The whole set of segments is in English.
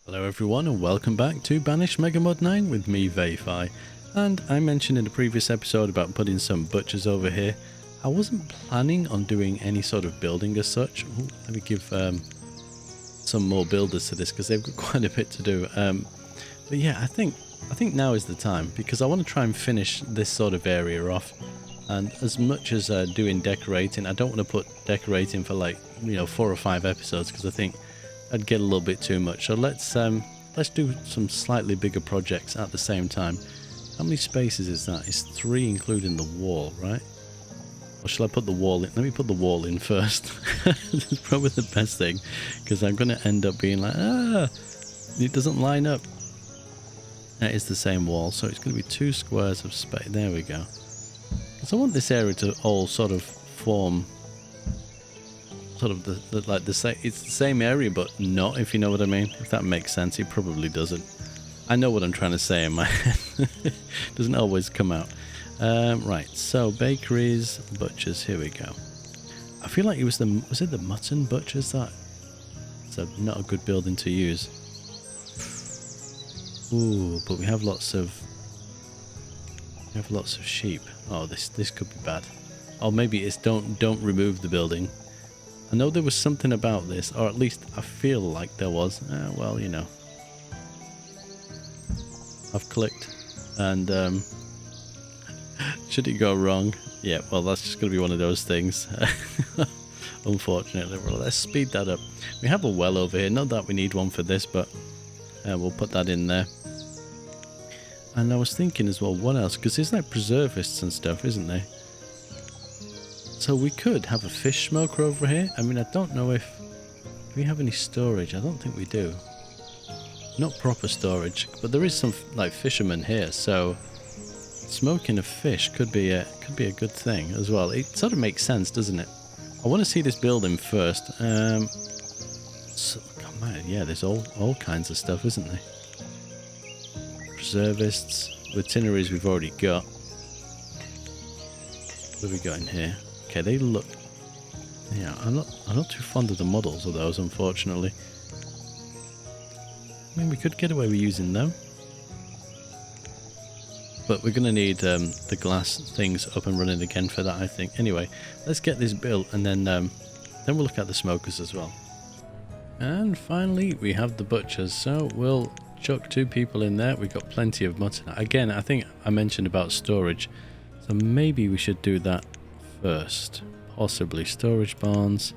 Hello everyone and welcome back to Banished MegaMod 9 with me, Vayify. And I mentioned in the previous episode about putting some butchers over here. I wasn't planning on doing any sort of building as such. Ooh, let me give some more builders to this because they've got quite a bit to do. But yeah, I think now is the time because I want to try and finish this sort of area off. And as much as doing decorating, I don't want to put decorating for like 4 or 5 episodes because I think I'd get a little bit too much. So let's do some slightly bigger projects at the same time. How many spaces is that? It's 3 including the wall, right? Or shall I put the wall in? Let me put the wall in first. That's probably the best thing because I'm going to end up being like, it doesn't line up. That is the same wall, so it's going to be 2 squares of space. There we go. So I want this area to all sort of form sort of the same. It's the same area, but not, if you know what I mean. If that makes sense. It probably doesn't. I know what I'm trying to say in my head. Doesn't always come out. Right. So bakeries, butchers. Here we go. I feel like it was it the mutton butchers that? So not a good building to use. Ooh, but we have lots of sheep. Oh, this could be bad. Or maybe it's don't remove the building. I know there was something about this, or at least I feel like there was. Well, I've clicked, and should it go wrong? Yeah, well, that's just going to be one of those things. Unfortunately, well, let's speed that up. We have a well over here. Not that we need one for this, but we'll put that in there. And I was thinking as well, what else? Because there's like preservists and stuff, isn't there? So we could have a fish smoker over here. I mean, I don't know if we have any storage. I don't think we do. Not proper storage, but there is some like fishermen here. So smoking a fish could be a good thing as well. It sort of makes sense, doesn't it? I want to see this building first. So, oh man, yeah, there's all kinds of stuff, isn't there? Preservists, retineries we've already got. What have we got in here? Okay, they look. Yeah, I'm not too fond of the models of those, unfortunately. I mean, we could get away with using them, but we're gonna need the glass things up and running again for that, I think. Anyway, let's get this built, and then we'll look at the smokers as well. And finally, we have the butchers. So we'll chuck 2 people in there. We've got plenty of mutton. Again, I think I mentioned about storage, so maybe we should do that first. Possibly storage barns.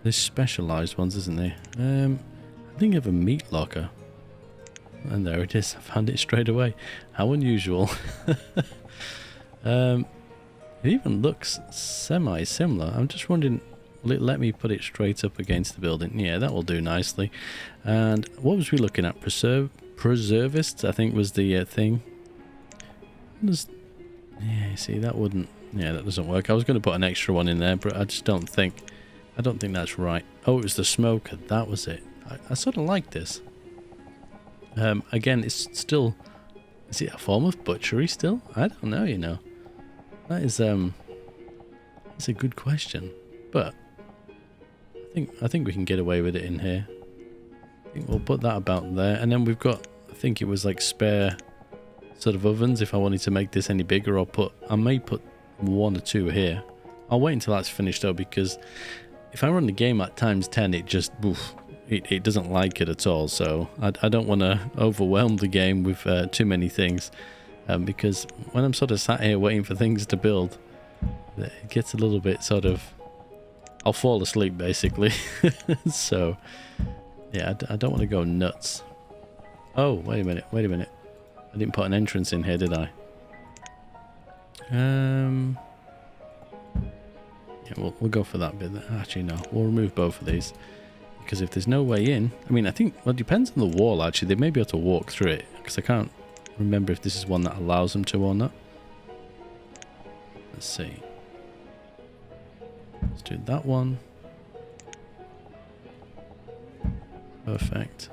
There's specialized ones, isn't there? I think of a meat locker. And there it is. I found it straight away. How unusual. It even looks semi-similar. I'm just wondering, will it let me put it straight up against the building? Yeah, that will do nicely. And what was we looking at? Preservists, I think, was the thing. Yeah, see, that wouldn't. Yeah, that doesn't work. I was going to put an extra one in there, but I just don't think that's right. Oh, it was the smoker. That was it. I sort of like this. Again, it's still. Is it a form of butchery still? I don't know. That is it's a good question, but I think we can get away with it in here. I think we'll put that about there, and then we've got. I think it was like spare sort of ovens if I wanted to make this any bigger, or I may put 1 or 2 here. I'll wait until that's finished though, because if I run the game at times 10, it just it doesn't like it at all. So I don't want to overwhelm the game with too many things, because when I'm sort of sat here waiting for things to build, it gets a little bit sort of. I'll fall asleep basically. So yeah, I don't want to go nuts. Oh, wait a minute. I didn't put an entrance in here, did I? Yeah, we'll go for that bit. Actually, no. We'll remove both of these. Because if there's no way in... I mean, I think... Well, it depends on the wall, actually. They may be able to walk through it. Because I can't remember if this is one that allows them to or not. Let's see. Let's do that one. Perfect.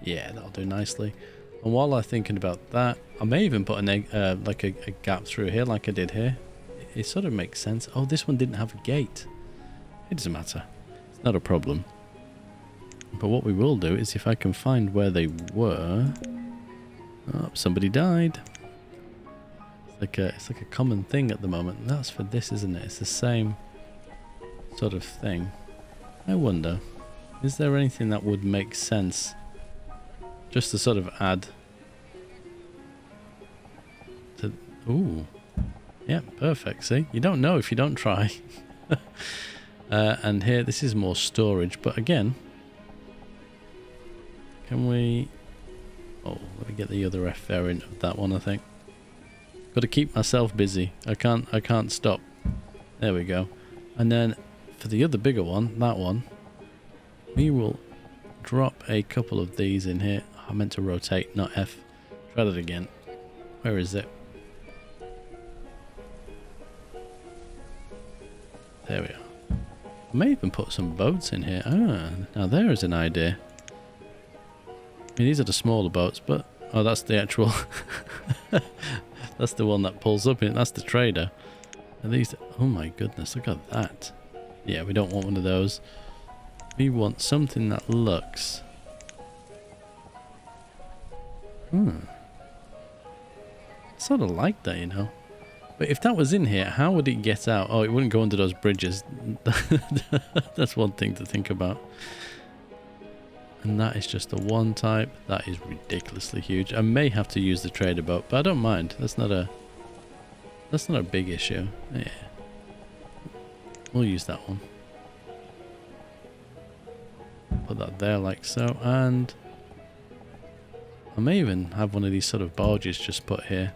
Yeah, that'll do nicely. And while I'm thinking about that, I may even put like a gap through here like I did here. It sort of makes sense. Oh, this one didn't have a gate. It doesn't matter. It's not a problem. But what we will do is if I can find where they were... Oh, somebody died. It's like a common thing at the moment. That's for this, isn't it? It's the same sort of thing. I wonder, is there anything that would make sense just to sort of add to... Ooh. Yeah, perfect. See? You don't know if you don't try. And here, this is more storage. But again, can we... Oh, let me get the other F variant of that one, I think. Got to keep myself busy. I can't stop. There we go. And then for the other bigger one, that one, we will drop a couple of these in here. I meant to rotate, not F. Try that again. Where is it? There we are. I may even put some boats in here. Ah, now there is an idea. I mean, these are the smaller boats, but... Oh, that's the actual... That's the one that pulls up in. That's the trader. Are these... Oh my goodness, look at that. Yeah, we don't want one of those. We want something that looks... Sort of like that, you know. But if that was in here, how would it get out? Oh, it wouldn't go under those bridges. That's one thing to think about. And that is just the one type. That is ridiculously huge. I may have to use the trader boat, but I don't mind. That's not a big issue. Yeah. We'll use that one. Put that there like so, and I may even have one of these sort of barges just put here.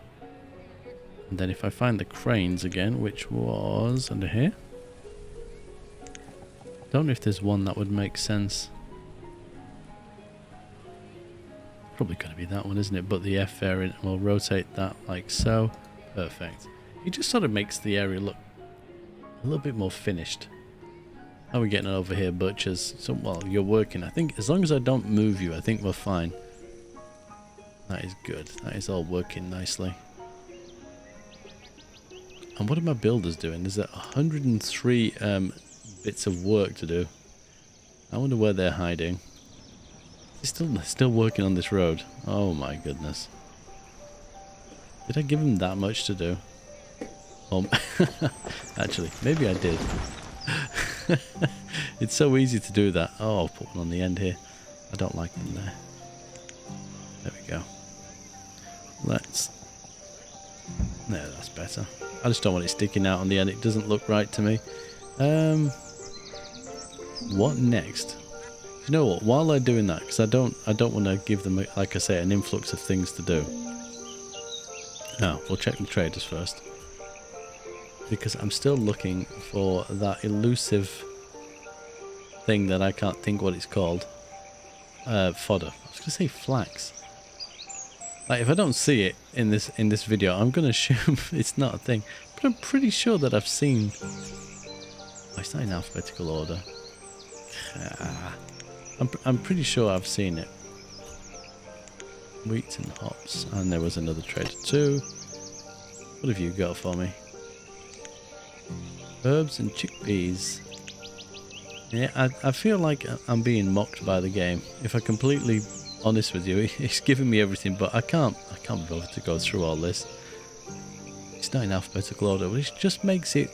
And then if I find the cranes again, which was under here. Don't know if there's one that would make sense. Probably going to be that one, isn't it? But the F variant, we'll rotate that like so. Perfect. It just sort of makes the area look a little bit more finished. How are we getting over here, butchers? So, well, you're working. I think as long as I don't move you, I think we're fine. That is good. That is all working nicely. And what are my builders doing? There's 103 bits of work to do. I wonder where they're hiding. They're still working on this road. Oh my goodness. Did I give them that much to do? Actually, maybe I did. It's so easy to do that. Oh, I'll put one on the end here. I don't like them there. There we go. No, that's better. I just don't want it sticking out on the end. It doesn't look right to me. What next? You know what? While they're doing that, because I don't want to give them, like I say, an influx of things to do. No, we'll check the traders first. Because I'm still looking for that elusive thing that I can't think what it's called. Fodder. I was going to say flax. Like, if I don't see it in this video, I'm going to assume it's not a thing. But I'm pretty sure that I've seen... Oh, it's not in alphabetical order. I'm pretty sure I've seen it. Wheat and hops. And there was another trader too. What have you got for me? Herbs and chickpeas. Yeah, I feel like I'm being mocked by the game. If I'm completely honest with you, it's giving me everything, but I can't be bothered to go through all this. It's not in alphabetical order, but it just makes it...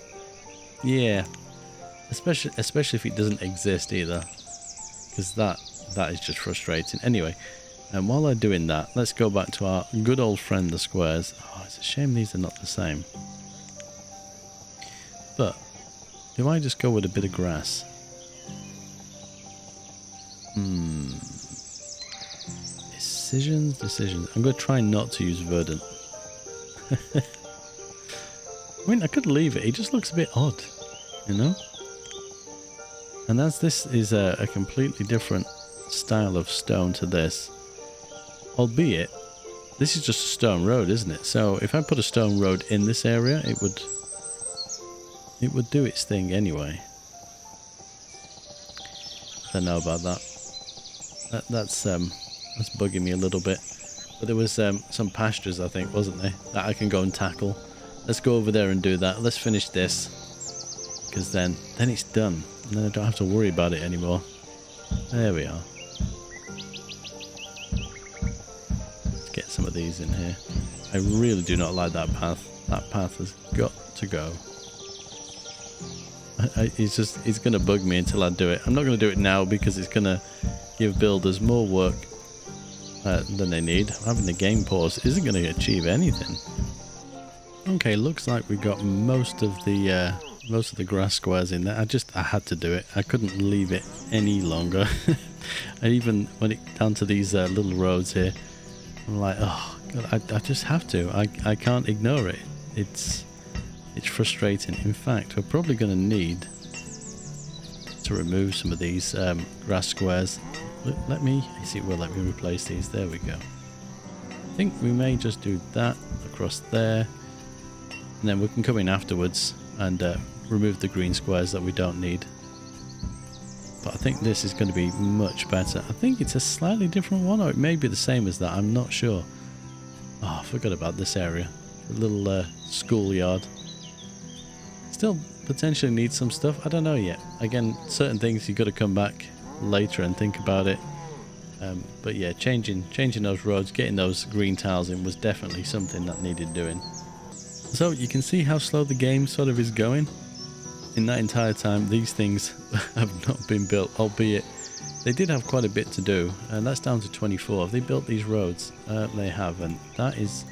Yeah. Especially if it doesn't exist either. Because that is just frustrating. Anyway, and while I'm doing that, let's go back to our good old friend, the squares. Oh, it's a shame these are not the same. But, do I just go with a bit of grass? Decisions. I'm going to try not to use verdant. I mean, I could leave it. It just looks a bit odd, you know? And as this is a completely different style of stone to this, albeit this is just a stone road, isn't it? So if I put a stone road in this area, it would do its thing anyway. I don't know about that. That's bugging me a little bit. But there was some pastures, I think, wasn't there, that I can go and tackle. Let's go over there and do that. Let's finish this, because then it's done. And then I don't have to worry about it anymore. There we are. some of these in here. I really do not like that path. That path has got to go. It's going to bug me until I do it. I'm not going to do it now because it's going to give builders more work than they need. Having the game pause isn't going to achieve anything. Okay, looks like we got most of the grass squares in there. I had to do it. I couldn't leave it any longer. I even went it down to these little roads here. I'm like, oh God, I just have to. I can't ignore it. It's frustrating. In fact, we're probably going to need to remove some of these grass squares. Let me replace these. There we go. I think we may just do that across there, and then we can come in afterwards and remove the green squares that we don't need. But I think this is going to be much better. I think it's a slightly different one, or it may be the same as that. I'm not sure. Oh, I forgot about this area. The little schoolyard. Still potentially needs some stuff. I don't know yet. Again, certain things you've got to come back later and think about it. But yeah, changing those roads, getting those green tiles in was definitely something that needed doing. So you can see how slow the game sort of is going. In that entire time, these things have not been built, albeit they did have quite a bit to do, and that's down to 24. Have they built these roads? They have, and that is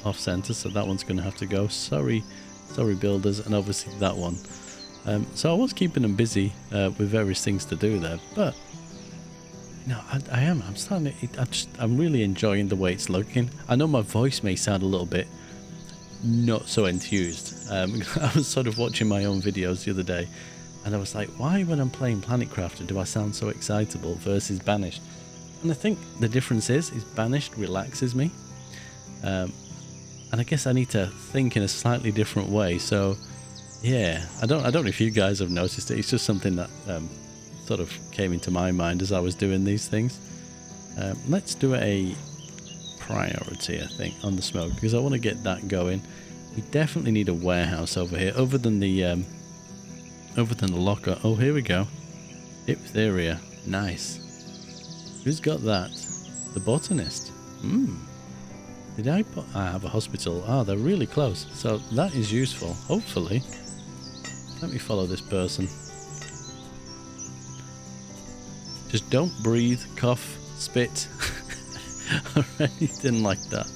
off center, so that one's going to have to go. Sorry builders, and obviously that one. So I was keeping them busy with various things to do there, but no, I'm starting to, I'm really enjoying the way it's looking. I know my voice may sound a little bit not so enthused. I was sort of watching my own videos the other day, and I was like, why when I'm playing Planet Crafter do I sound so excitable versus Banished? And I think the difference is Banished relaxes me, and I guess I need to think in a slightly different way. So yeah, I don't know if you guys have noticed it. It's just something that sort of came into my mind as I was doing these things. Let's do a priority, I think, on the smoke, because I want to get that going. We definitely need a warehouse over here, other than the locker. Oh, here we go. Diphtheria, nice. Who's got that? The botanist. Did I have a hospital? Ah, they're really close, so that is useful. Hopefully. Let me follow this person. Just don't breathe, cough, spit or anything like that.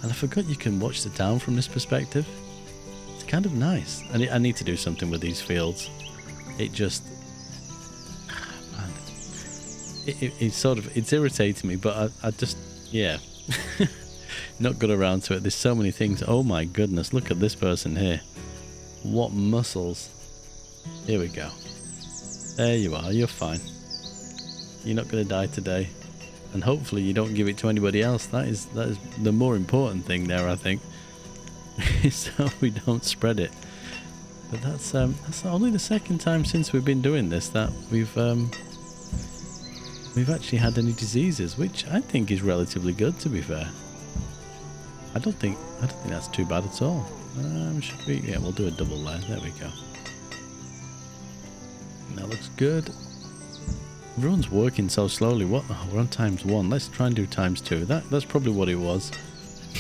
And I forgot you can watch the town from this perspective. It's kind of nice. I need to do something with these fields. It just, man, it's irritating me, but I just, yeah, not got around to it. There's so many things. Oh my goodness, look at this person here. What muscles. Here we go. There you are, you're fine. You're not going to die today. And hopefully you don't give it to anybody else. That is the more important thing there, I think. So we don't spread it. But that's only the second time since we've been doing this that we've actually had any diseases, which I think is relatively good, to be fair. I don't think that's too bad at all. Should we? Yeah, we'll do a double there. There we go. That looks good. Everyone's working so slowly. What? Oh, we're on ×1. Let's try and do ×2. That's probably what it was.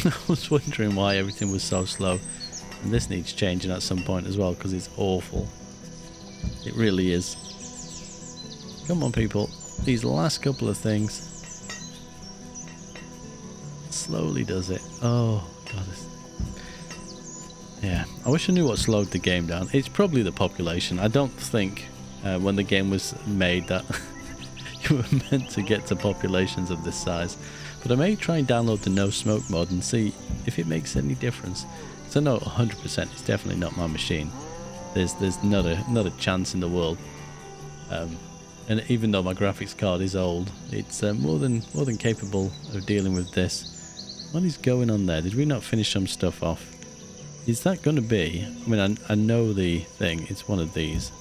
I was wondering why everything was so slow. And this needs changing at some point as well, because it's awful. It really is. Come on, people. These last couple of things. Slowly does it. Oh, God. Yeah. I wish I knew what slowed the game down. It's probably the population. I don't think when the game was made that you were meant to get to populations of this size. But I may try and download the no smoke mod and see if it makes any difference. So no, 100% it's definitely not my machine. There's not a chance in the world. And even though my graphics card is old, it's more than capable of dealing with this. What is going on there? Did we not finish some stuff off? Is that going to be? I mean, I know the thing. It's one of these.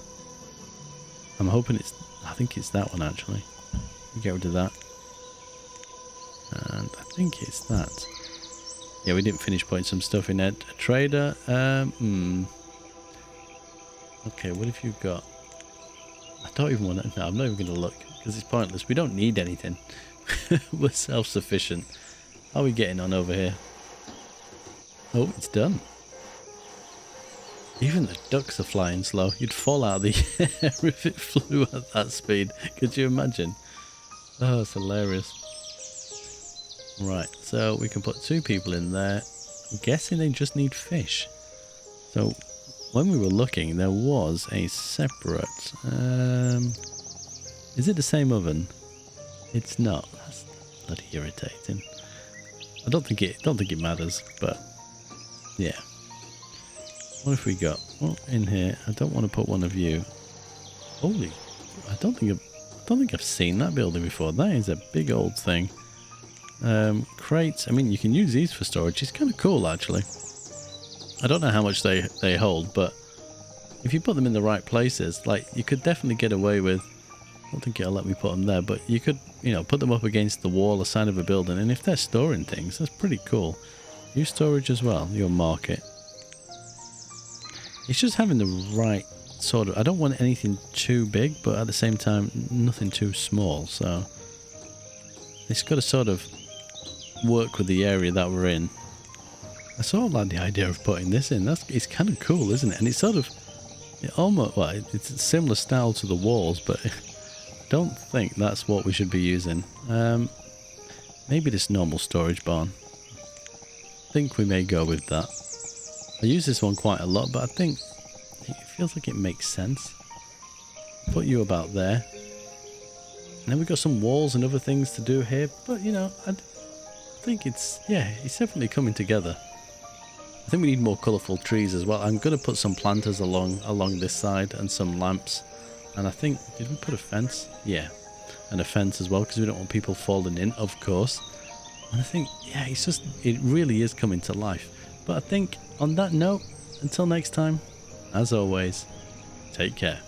I'm hoping it's. I think it's that one actually. Get rid of that. And I think it's that. Yeah, we didn't finish putting some stuff in there. A trader. Okay, what have you got? I don't even want to. No, I'm not even going to look because it's pointless. We don't need anything. We're self-sufficient. How are we getting on over here? Oh, it's done. Even the ducks are flying slow. You'd fall out of the air if it flew at that speed. Could you imagine? Oh, it's hilarious. Right, so we can put 2 people in there. I'm guessing they just need fish. So when we were looking, there was a separate... is it the same oven? It's not. That's bloody irritating. I don't think it matters, but yeah. What have we got? Well, in here, I don't want to put one of you. Holy, I don't think I've seen that building before. That is a big old thing. Crates. I mean, you can use these for storage. It's kind of cool, actually. I don't know how much they hold, but if you put them in the right places, like you could definitely get away with. I don't think it'll let me put them there, but you could, you know, put them up against the wall, the side of a building, and if they're storing things, that's pretty cool. Use storage as well. Your market. It's just having the right sort of... I don't want anything too big, but at the same time, nothing too small. So it's got to sort of work with the area that we're in. I sort of like the idea of putting this in. It's kind of cool, isn't it? And it's sort of... it's a similar style to the walls, but I don't think that's what we should be using. Maybe this normal storage barn. I think we may go with that. I use this one quite a lot, but I think it feels like it makes sense. Put you about there. And then we've got some walls and other things to do here, but you know, I think it's definitely coming together. I think we need more colourful trees as well. I'm going to put some planters along this side and some lamps. And I think, did we put a fence? Yeah, and a fence as well, because we don't want people falling in, of course. And I think, yeah, it really is coming to life. But I think on that note, until next time, as always, take care.